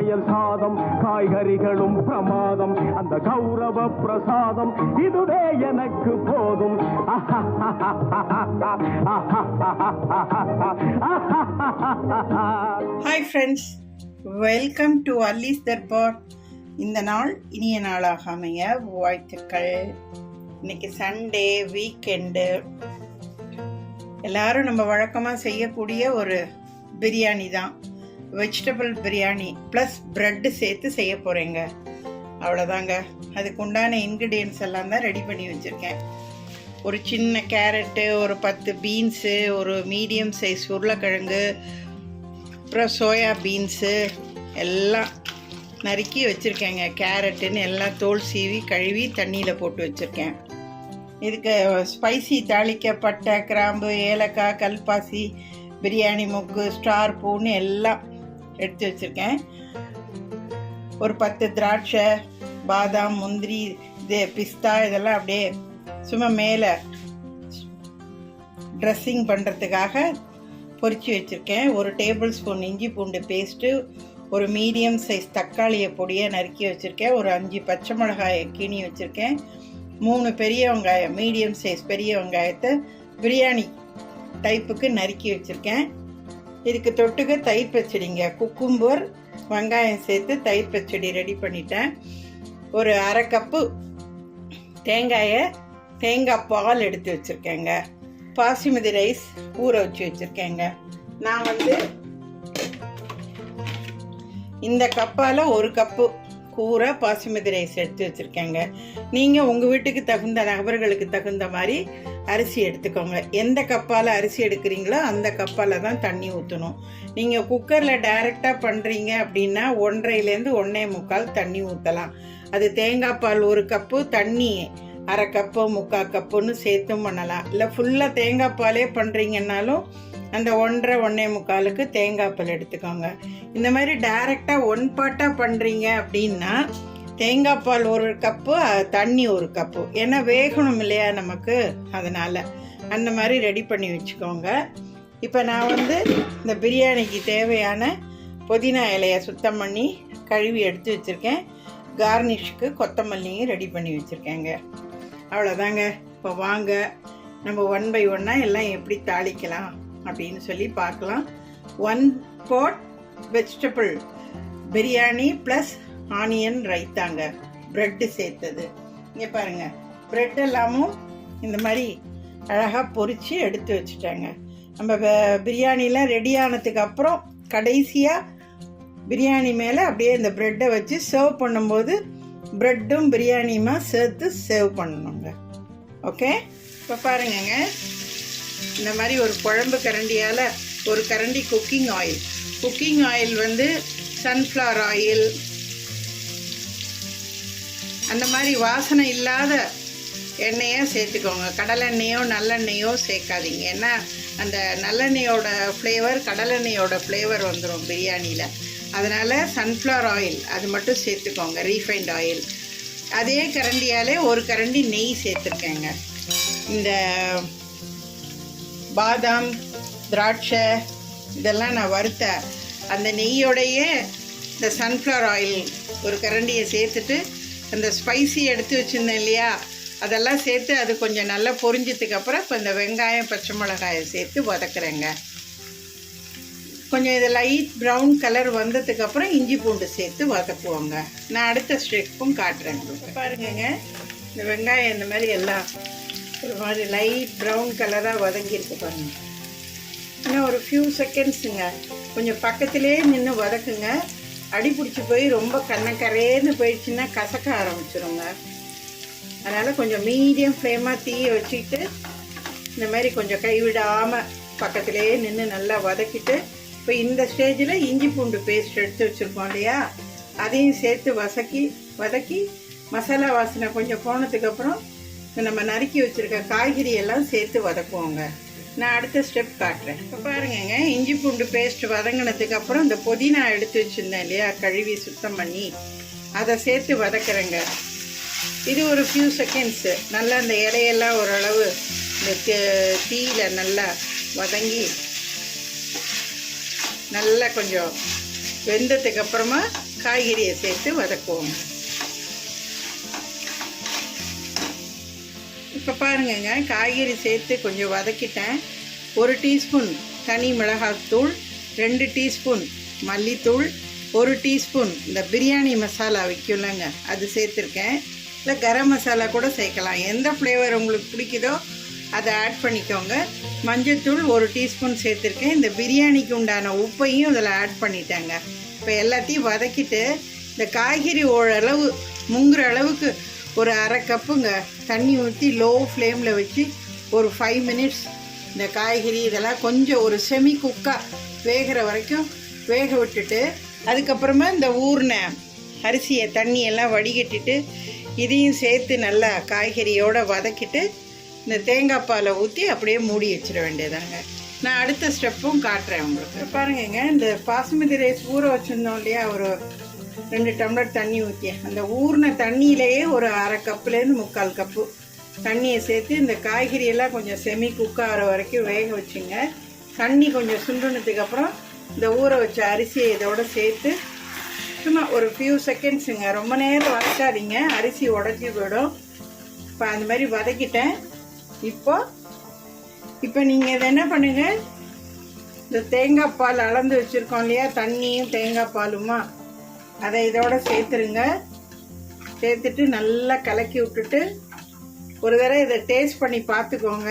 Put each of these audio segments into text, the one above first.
சமையல் சாதம் காய்கறிகளும் பிரமாதம் அந்த கௌரவ பிரசாதம் இதுவே எனக்கு போதும். ஹாய் ஃப்ரெண்ட்ஸ், வெல்கம் டு அல்லீஸ் தர்பார். இந்த நாள் இனிய நாளாக அமைய வாழ்த்துக்கள். இன்னைக்கு சண்டே வீக்கெண்டு. எல்லாரும் நம்ம வழக்கமாக செய்யக்கூடிய ஒரு பிரியாணி தான், வெஜிடபிள் பிரியாணி ப்ளஸ் ப்ரெட்டு சேர்த்து செய்ய போகிறேங்க. அவ்வளோதாங்க. அதுக்கு உண்டான இன்க்ரீடியன்ஸ் எல்லாம் தான் ரெடி பண்ணி வச்சுருக்கேன். ஒரு சின்ன கேரட்டு, ஒரு 10 பீன்ஸு, ஒரு மீடியம் சைஸ் உருளைக்கிழங்கு, அப்புறம் சோயா பீன்ஸு எல்லாம் நறுக்கி வச்சுருக்கேங்க. கேரட்டுன்னு எல்லாம் தோல் சீவி கழுவி தண்ணியில் போட்டு வச்சுருக்கேன். இதுக்கு ஸ்பைசி தாளிக்க பட்டை, கிராம்பு, ஏலக்காய், கல்பாசி, பிரியாணி மொக்கு, ஸ்டார் பூன்னு எல்லாம் எடுத்து வச்சுருக்கேன். ஒரு 10 திராட்சை, பாதாம், முந்திரி, இது பிஸ்தா இதெல்லாம் அப்படியே சும்மா மேலே ட்ரெஸ்ஸிங் பண்ணுறதுக்காக பொரிச்சு வச்சுருக்கேன். ஒரு டேபிள் ஸ்பூன் இஞ்சி பூண்டு பேஸ்ட்டு, ஒரு மீடியம் சைஸ் தக்காளியை பொடியை நறுக்கி வச்சுருக்கேன். ஒரு 5 பச்சை மிளகாயை கீணி வச்சுருக்கேன். 3 பெரிய வெங்காயம், மீடியம் சைஸ் பெரிய வெங்காயத்தை பிரியாணி டைப்புக்கு நறுக்கி வச்சுருக்கேன். இதுக்கு தொட்டுக்க தயிர் பச்சடிங்க. குக்கும்பர், வெங்காயம் சேர்த்து தயிர் பச்சடி ரெடி பண்ணிட்டேன். ஒரு 1/2 கப்பு தேங்காய் பால் எடுத்து வச்சுருக்கேங்க. பாசிமதி ரைஸ் ஊற வச்சு வச்சுருக்கேங்க. நான் இந்த கப்பால் 1 கப்பு கூரை பாசிமதி ரைஸ் எடுத்து வச்சுருக்கேங்க. நீங்கள் உங்கள் வீட்டுக்கு தகுந்த நபர்களுக்கு தகுந்த மாதிரி அரிசி எடுத்துக்கோங்க. எந்த கப்பால் அரிசி எடுக்கிறீங்களோ அந்த கப்பால் தான் தண்ணி ஊற்றணும். நீங்கள் குக்கரில் டைரெக்டாக பண்ணுறீங்க அப்படின்னா 1.5லேருந்து 1.25 தண்ணி ஊற்றலாம். அது தேங்காய் பால் 1 கப்பு, தண்ணி 1/2 கப்பு, 3/4 கப்புன்னு சேர்த்தும் பண்ணலாம். இல்லை ஃபுல்லாக தேங்காய் பாலே பண்ணுறீங்கன்னாலும் அந்த 1.5-1.25க்கு தேங்காய் பால் எடுத்துக்கோங்க. இந்த மாதிரி டைரெக்டாக 1 பாட்டாக பண்ணுறீங்க அப்படின்னா தேங்காய் பால் 1 கப்பு, தண்ணி 1 கப்பு. ஏன்னா வேகணும் இல்லையா நமக்கு, அதனால் அந்த மாதிரி ரெடி பண்ணி வச்சுக்கோங்க. இப்போ நான் இந்த பிரியாணிக்கு தேவையான புதினா இலையை சுத்தம் பண்ணி கழுவி எடுத்து வச்சுருக்கேன். கார்னிஷ்க்கு கொத்தமல்லியும் ரெடி பண்ணி வச்சுருக்கேங்க. அவ்வளோதாங்க. இப்போ வாங்க நம்ம 1 by 1 எல்லாம் எப்படி தாளிக்கலாம் அப்படின்னு சொல்லி பார்க்கலாம். 1 pot vegetable biryani plus onion ரைத்தாங்க, ப்ரெட்டு சேர்த்தது. இங்கே பாருங்கள், ப்ரெட் எல்லாமும் இந்த மாதிரி அழகாக பொரித்து எடுத்து வச்சுட்டாங்க. நம்ம பிரியாணிலாம் ரெடி ஆனதுக்கு அப்புறம் கடைசியாக பிரியாணி மேலே அப்படியே இந்த ப்ரெட்டை வச்சு சர்வ் பண்ணும்போது ப்ரெட்டும் பிரியாணியுமா சேர்த்து சர்வ் பண்ணணுங்க. ஓகே, இப்போ பாருங்கங்க, இந்த மாதிரி ஒரு குழம்பு கரண்டியால் ஒரு கரண்டி குக்கிங் ஆயில் சன்ஃப்ளவர் ஆயில், அந்த மாதிரி வாசனை இல்லாத எண்ணெயாக சேர்த்துக்கோங்க. கடலெண்ணெயோ நல்லெண்ணெயோ சேர்க்காதீங்க. ஏன்னா அந்த நல்லெண்ணெயோட ஃப்ளேவர் கடலெண்ணெயோட ஃப்ளேவர் வந்துடும் பிரியாணியில். அதனால் சன்ஃப்ளவர் ஆயில் அது மட்டும் சேர்த்துக்கோங்க, ரீஃபைண்ட் ஆயில். அதே கரண்டியாலே ஒரு கரண்டி நெய் சேர்த்துருக்கேங்க. இந்த பாதாம், திராட்சை இதெல்லாம் நான் வறுத்த அந்த நெய்யோடையே இந்த சன்ஃப்ளவர் ஆயில் ஒரு கரண்டியை சேர்த்துட்டு அந்த ஸ்பைசி எடுத்து வச்சுருந்தேன் இல்லையா, அதெல்லாம் சேர்த்து அது கொஞ்சம் நல்லா பொரிஞ்சதுக்கப்புறம் இப்போ இந்த வெங்காயம், பச்சை மிளகாயை சேர்த்து வதக்குறேங்க. கொஞ்சம் இது லைட் ப்ரௌன் கலர் வந்ததுக்கப்புறம் இஞ்சி பூண்டு சேர்த்து வதக்குவோங்க. நான் அடுத்த ஸ்டெப்பும் காட்டுறேங்க. பாருங்கங்க, இந்த வெங்காயம் இந்த மாதிரி எல்லாம் ஒரு மாதிரி லைட் ப்ரௌன் கலராக வதங்கியிருக்கு பாருங்க. இன்னும் ஒரு ஃபியூ செகண்ட்ஸுங்க, கொஞ்சம் பக்கத்திலே நின்று வதக்குங்க. அடி பிடிச்சி போய் ரொம்ப கண்ணக்கரேன்னு போயிடுச்சுன்னா கசக்க ஆரம்பிச்சிருங்க. அதனால் கொஞ்சம் மீடியம் ஃப்ளேமாக தீயை வச்சுக்கிட்டு இந்த மாதிரி கொஞ்சம் கைவிடாமல் பக்கத்திலே நின்று நல்லா வதக்கிட்டு, இப்போ இந்த ஸ்டேஜில் இஞ்சி பூண்டு பேஸ்ட் எடுத்து வச்சுருக்கோம் இல்லையா, அதையும் சேர்த்து வதக்கி மசாலா வாசனை கொஞ்சம் போனதுக்கப்புறம் நம்ம நறுக்கி வச்சுருக்க காய்கறி எல்லாம் சேர்த்து வதக்குவோங்க. நான் அடுத்த ஸ்டெப் காட்டுறேன். இப்போ பாருங்கங்க, இஞ்சி பூண்டு பேஸ்ட் வதங்கினதுக்கப்புறம் இந்த புதினா எடுத்து வச்சுருந்தேன் இல்லையா, கழுவி சுத்தம் பண்ணி அதை சேர்த்து வதக்குறேங்க. இது ஒரு ஃபியூ செகண்ட்ஸு நல்லா அந்த இலையெல்லாம் ஓரளவு இந்த தீயில் நல்லா வதங்கி நல்லா கொஞ்சம் வெந்ததுக்கு அப்புறமா காய்கறியை சேர்த்து வதக்குவோம். இப்போ பாருங்கங்க, காய்கறி சேர்த்து கொஞ்சம் வதக்கிட்டேன். 1 டீஸ்பூன் தனி மிளகாய்த்தூள், 2 டீஸ்பூன் மல்லித்தூள், 1 டீஸ்பூன் இந்த பிரியாணி மசாலா விற்கும்லங்க அது சேர்த்துருக்கேன். இல்லை கரம் மசாலா கூட சேர்க்கலாம், எந்த ஃப்ளேவர் உங்களுக்கு பிடிக்குதோ அதை ஆட் பண்ணிக்கோங்க. மஞ்சள்தூள் 1 டீஸ்பூன் சேர்த்துருக்கேன். இந்த பிரியாணிக்கு உண்டான உப்பையும் இதில் ஆட் பண்ணிட்டேங்க. இப்போ எல்லாத்தையும் வதக்கிட்டு இந்த காய்கறி ஓரளவு முங்குற அளவுக்கு ஒரு 1/2 கப்புங்க தண்ணி ஊற்றி லோ ஃப்ளேமில் வச்சு ஒரு 5 மினிட்ஸ் இந்த காய்கறி இதெல்லாம் கொஞ்சம் ஒரு செமி குக்காக வேகிற வரைக்கும் வேக விட்டுட்டு, அதுக்கப்புறமா இந்த ஊறின அரிசியை தண்ணியெல்லாம் வடிகட்டிட்டு இதையும் சேர்த்து நல்லா காய்கறியோடு வதக்கிட்டு இந்த தேங்காய் பாலை ஊற்றி அப்படியே மூடி வச்சிட வேண்டியதாங்க. நான் அடுத்த ஸ்டெப்பும் காட்டுறேன் உங்களுக்கு. பாருங்கங்க, இந்த பாசுமதி ரைஸ் ஊற வச்சுருந்தோம் இல்லையா, ஒரு 2 டம்ளர் தண்ணி ஊற்றி அந்த ஊறின தண்ணியிலேயே ஒரு 1/2 கப்புலேருந்து 3/4 கப்பு தண்ணியை சேர்த்து இந்த காய்கறியெல்லாம் கொஞ்சம் செமி குக் ஆகிற வரைக்கும் வேக வச்சுங்க. தண்ணி கொஞ்சம் சுண்டுனதுக்கப்புறம் இந்த ஊற வச்ச அரிசியை இதோட சேர்த்து சும்மா ஒரு ஃபியூ செகண்ட்ஸுங்க, ரொம்ப நேரம் வதக்காதீங்க, அரிசி உடஞ்சி போயிடும். இப்போ அந்த மாதிரி வதக்கிட்டேன். இப்போ நீங்கள் இதை என்ன பண்ணுங்கள், இந்த தேங்காய் பால் அளந்து வச்சுருக்கோம் இல்லையா, தண்ணியும் தேங்காய் பாலுமா, அதை இதோட சேர்த்துருங்க. சேர்த்துட்டு நல்லா கலக்கி விட்டுட்டு ஒரு தடவை இதை டேஸ்ட் பண்ணி பார்த்துக்கோங்க,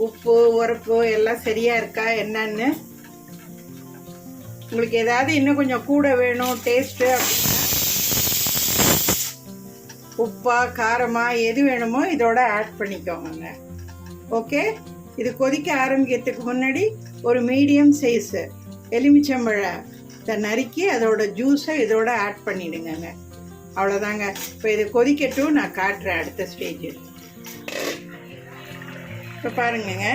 உப்பு உரப்பு எல்லாம் சரியாக இருக்கா என்னன்னு. உங்களுக்கு ஏதாவது இன்னும் கொஞ்சம் கூட வேணும் டேஸ்ட்டு அப்படின்னா உப்பா காரமா எது வேணுமோ இதோட ஆட் பண்ணிக்கோங்க. ஓகே, இது கொதிக்க ஆரம்பிக்கிறதுக்கு முன்னாடி ஒரு மீடியம் சைஸ் எலுமிச்சம்பழத்தை நறுக்கி அதோட ஜூஸை இதோட ஆட் பண்ணிடுங்க. அவ்வளோதாங்க. இப்போ இது கொதிக்கட்டும், நான் காட்டுறேன் அடுத்த ஸ்டேஜ். இப்போ பாருங்கங்க,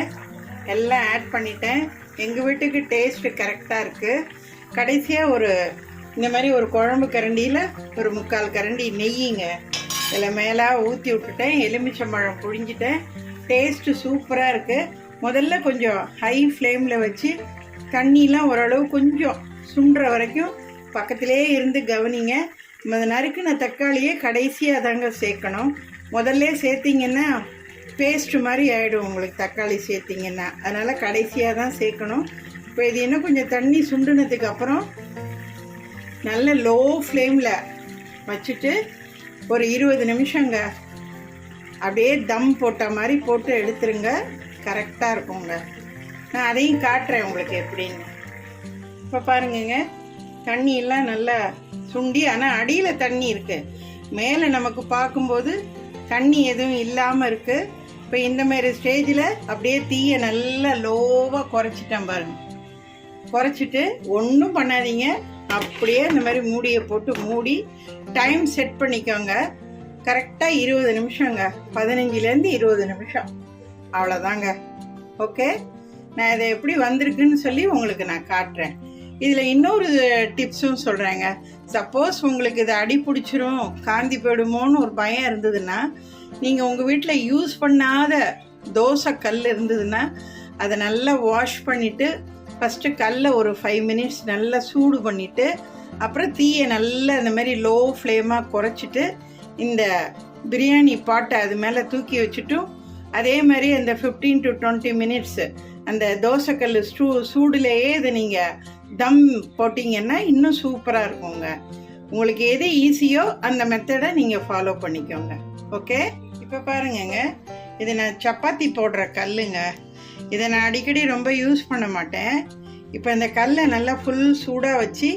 எல்லாம் ஆட் பண்ணிட்டேன். எங்கள் வீட்டுக்கு டேஸ்ட்டு கரெக்டாக இருக்குது. கடைசியாக ஒரு இந்த மாதிரி ஒரு குழம்பு கரண்டியில் ஒரு 3/4 கரண்டி நெய்யுங்க இதில் மேலே ஊற்றி விட்டுட்டேன். எலுமிச்சம்பழம் புழிஞ்சிட்டேன். டேஸ்ட்டு சூப்பராக இருக்குது. முதல்ல கொஞ்சம் ஹை ஃப்ளேமில் வச்சு தண்ணிலாம் ஓரளவு கொஞ்சம் சுண்டுற வரைக்கும் பக்கத்திலே இருந்து கவனிங்க. நறுக்குன தக்காளியே கடைசியாக தாங்க சேர்க்கணும். முதல்ல சேர்த்திங்கன்னா பேஸ்ட்டு மாதிரி ஆகிடும் உங்களுக்கு தக்காளி சேர்த்திங்கன்னா, அதனால் கடைசியாக தான் சேர்க்கணும். இப்போ இது இன்னும் கொஞ்சம் தண்ணி சுண்டுனதுக்கு அப்புறம் நல்ல லோ ஃப்ளேமில் வச்சுட்டு ஒரு 20 நிமிஷங்க அப்படியே தம் போட்ட மாதிரி போட்டு எடுத்துருங்க. கரெக்டாக இருக்குங்க. நான் அதையும் காட்டுறேன் உங்களுக்கு எப்படின்னு. இப்போ பாருங்கங்க, தண்ணியெல்லாம் நல்லா சுண்டி, ஆனால் அடியில் தண்ணி இருக்குது, மேலே நமக்கு பார்க்கும்போது தண்ணி எதுவும் இல்லாமல் இருக்குது. இப்போ இந்த மாதிரி ஸ்டேஜில் அப்படியே தீயை நல்லா லோவாக குறைச்சிட்டேன் பாருங்க. குறைச்சிட்டு ஒன்றும் பண்ணாதீங்க, அப்படியே இந்த மாதிரி மூடியை போட்டு மூடி டைம் செட் பண்ணிக்கோங்க. கரெக்டாக 20 நிமிஷங்க, 15லேருந்து 20 நிமிஷம், அவ்வளோதாங்க. ஓகே, நான் இதை எப்படி வந்திருக்குன்னு சொல்லி உங்களுக்கு நான் காட்டுறேன். இதில் இன்னொரு டிப்ஸும் சொல்கிறேங்க. சப்போஸ் உங்களுக்கு இது அடி பிடிச்சிரும், காந்தி போயிடுமோன்னு ஒரு பயம் இருந்ததுன்னா, நீங்கள் உங்கள் வீட்டில் யூஸ் பண்ணாத தோசை கல் இருந்ததுன்னா அதை நல்லா வாஷ் பண்ணிவிட்டு ஃபஸ்ட்டு கல்லை ஒரு 5 மினிட்ஸ் நல்லா சூடு பண்ணிவிட்டு அப்புறம் தீயை நல்லா இந்த மாதிரி லோ ஃப்ளேமாக குறைச்சிட்டு இந்த பிரியாணி பாட்டை அது மேலே தூக்கி வச்சுட்டும் அதே மாதிரி அந்த 15 to 20 மினிட்ஸ் அந்த தோசைக்கல் சூடுலேயே இதை நீங்கள் தம் போட்டிங்கன்னா இன்னும் சூப்பராக இருக்குங்க. உங்களுக்கு எது ஈஸியோ அந்த மெத்தடை நீங்கள் ஃபாலோ பண்ணிக்கோங்க. ஓகே, இப்போ பாருங்கங்க, இது நான் சப்பாத்தி போடுற கல்லுங்க. இதை நான் அடிக்கடி ரொம்ப யூஸ் பண்ண மாட்டேன். இப்போ இந்த கல்லை நல்லா ஃபுல் சூடாக வச்சு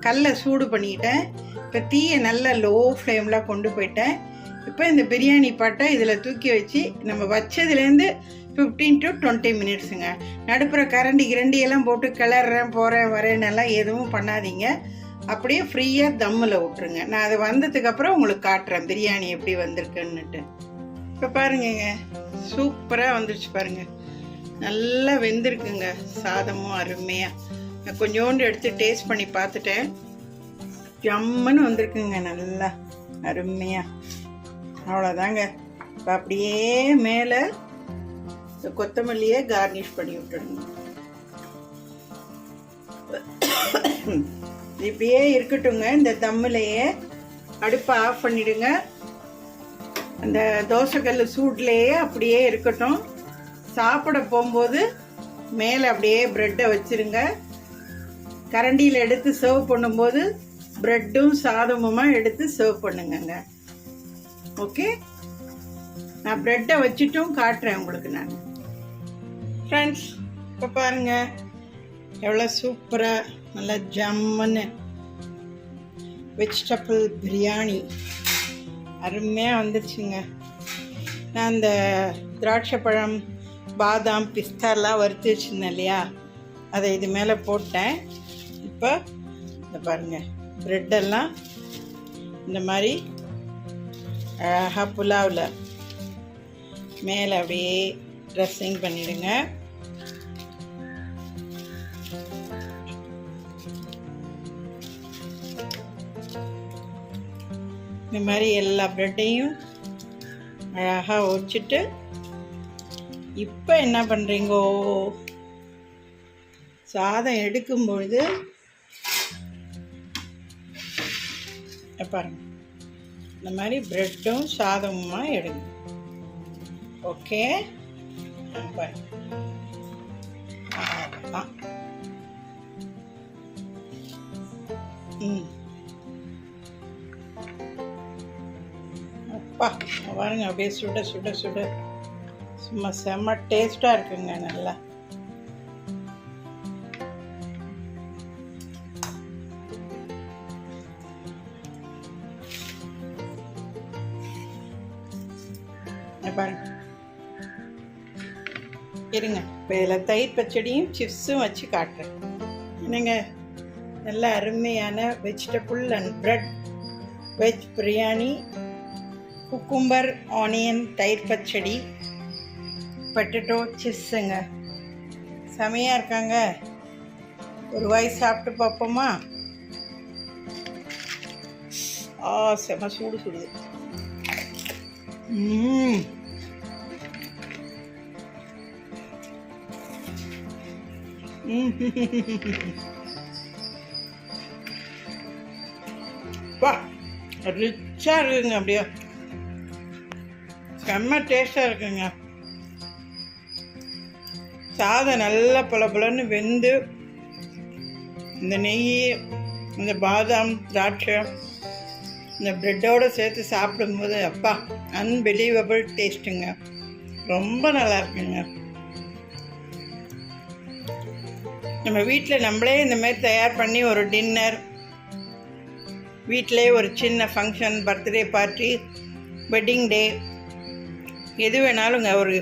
கல்லை சூடு பண்ணிக்கிட்டேன். இப்போ தீயை நல்லா லோ ஃப்ளேமில் கொண்டு போயிட்டேன். இப்போ இந்த பிரியாணி பாட்டை இதில் தூக்கி வச்சு நம்ம வச்சதுலேருந்து 15 to 20 மினிட்ஸுங்க. நடுப்புற கிரண்டியெல்லாம் போட்டு கிளறேன் போகிறேன் வரேன்னெல்லாம் எதுவும் பண்ணாதீங்க. அப்படியே ஃப்ரீயாக தம்மில் விட்டுருங்க. நான் அது வந்ததுக்கப்புறம் உங்களுக்கு காட்டுறேன் பிரியாணி எப்படி வந்திருக்குன்னுட்டு. இப்போ பாருங்கங்க, சூப்பராக வந்துருச்சு பாருங்கள், நல்லா வெந்திருக்குங்க. சாதமும் அருமையாக. நான் கொஞ்சோண்டு எடுத்து டேஸ்ட் பண்ணி பார்த்துட்டேன். ஜம்முன்னு வந்திருக்குங்க, நல்லா அருமையாக. அவ்வளோதாங்க. இப்போ அப்படியே மேலே கொத்தமல்லியை கார்னிஷ் பண்ணி விட்டுடுங்க. இப்படியே இருக்கட்டுங்க. இந்த தம்மிலேயே அடுப்பை ஆஃப் பண்ணிடுங்க. அந்த தோசைக்கல் சூட்லேயே அப்படியே இருக்கட்டும். சாப்பிட போகும்போது மேலே அப்படியே ப்ரெட்டை வச்சுருங்க. கரண்டியில் எடுத்து சர்வ் பண்ணும்போது ப்ரெட்டும் சாதமுமா எடுத்து சர்வ் பண்ணுங்கங்க. ஓகே, நான் ப்ரெட்டை வச்சுட்டும் காட்டுறேன் உங்களுக்கு. நான் ஃப்ரெண்ட்ஸ், இப்போ பாருங்கள் எவ்வளோ சூப்பராக நல்லா ஜம்முன்னு வெஜிடபிள் பிரியாணி அருமையாக வந்துருச்சுங்க. நான் அந்த திராட்சை பழம், பாதாம், பிஸ்தாலாம் வறுத்து வச்சுருந்தேன் இல்லையா, அதை இது மேலே போட்டேன். இப்போ இந்த பாருங்கள் ப்ரெட்டெல்லாம் இந்த மாதிரி அழகாக புலாவில் மேலே அப்படியே ட்ரெஸ்ஸிங் பண்ணிடுங்க. இந்த மாதிரி எல்லா ப்ரெட்டையும் அழகாக வச்சுட்டு இப்போ என்ன பண்ணுறீங்கோ, சாதம் எடுக்கும்பொழுது பாருங்க இந்த மாதிரி ப்ரெட்டும் சாதமுமா எடுங்க. ஓகே, பாருங்க அப்பா பாருங்க அப்படியே சுட சுட சுட சும்மா செம்ம டேஸ்டாக இருக்குங்க. நல்லா பாருங்க. இருங்க, இப்போ இதில் தயிர் பச்சடியும் சிப்ஸும் வச்சு காட்டுறேன். என்னங்க, நல்ல அருமையான vegetable and bread veg biryani, cucumber onion தயிர் பச்சடி, பொட்டேட்டோ சிப்ஸுங்க. செமையாக இருக்காங்க. ஒரு வாய் சாப்பிட்டு பார்ப்போமா? செம சூடு சுடுது. வா, ரிச்சாக இருக்குங்க. அப்படியே செம்ம டேஸ்டாக இருக்குங்க. சாதம் நல்லா பளபளன்னு வெந்து இந்த நெய், இந்த பாதாம், திராட்சை, இந்த ப்ரெட்டோடு சேர்த்து சாப்பிடும்போது அப்பா அன்பிலீவபிள் டேஸ்ட்டுங்க. ரொம்ப நல்லா இருக்குங்க. நம்ம வீட்டில் நம்மளே இந்தமாரி தயார் பண்ணி ஒரு டின்னர், வீட்டிலே ஒரு சின்ன function, birthday party, wedding day, எது வேணாலுங்க, ஒரு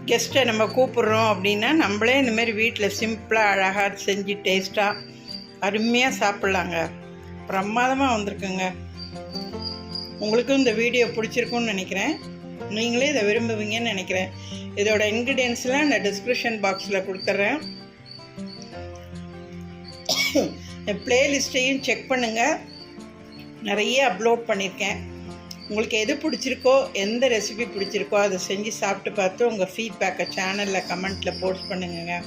கெஸ்ட்டை நம்ம கூப்பிட்றோம் அப்படின்னா நம்மளே இந்தமாரி வீட்டில் சிம்பிளாக அழகாக செஞ்சு டேஸ்ட்டாக அருமையாக சாப்பிட்லாங்க. பிரமாதமாக வந்திருக்குங்க. உங்களுக்கும் இந்த வீடியோ பிடிச்சிருக்குன்னு நினைக்கிறேன். நீங்களே இதை விரும்புவீங்கன்னு நினைக்கிறேன். இதோட இன்க்ரீடியன்ஸ்லாம் நான் டிஸ்கிரிப்ஷன் பாக்ஸில் கொடுத்துட்றேன். பிளேலிஸ்ட்டையும் செக் பண்ணுங்கள், நிறைய அப்லோட் பண்ணியிருக்கேன். உங்களுக்கு எது பிடிச்சிருக்கோ, எந்த ரெசிபி பிடிச்சிருக்கோ அதை செஞ்சு சாப்பிட்டு பார்த்து உங்கள் ஃபீட்பேக்கை சேனலில் கமெண்ட்டில் போஸ்ட் பண்ணுங்க.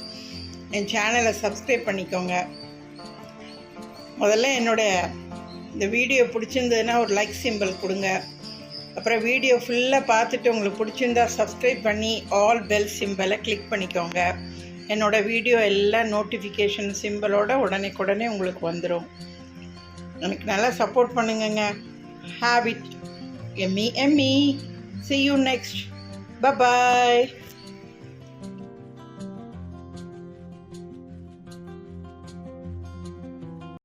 என் சேனலை சப்ஸ்கிரைப் பண்ணிக்கோங்க. முதல்ல இந்த வீடியோ பிடிச்சிருந்ததுன்னா ஒரு லைக் சிம்பிள் கொடுங்க. அப்புறம் வீடியோ ஃபுல்லாக பார்த்துட்டு உங்களுக்கு பிடிச்சிருந்தா சப்ஸ்கிரைப் பண்ணி ஆல் பெல் சிம்பிளை கிளிக் பண்ணிக்கோங்க. என்னோடய வீடியோ எல்லாம் நோட்டிஃபிகேஷன் சிம்பிளோட உடனே உங்களுக்கு வந்துடும். எனக்கு நல்லா support பண்ணுங்கங்க. Have it. Yummy. See you next. Bye-bye.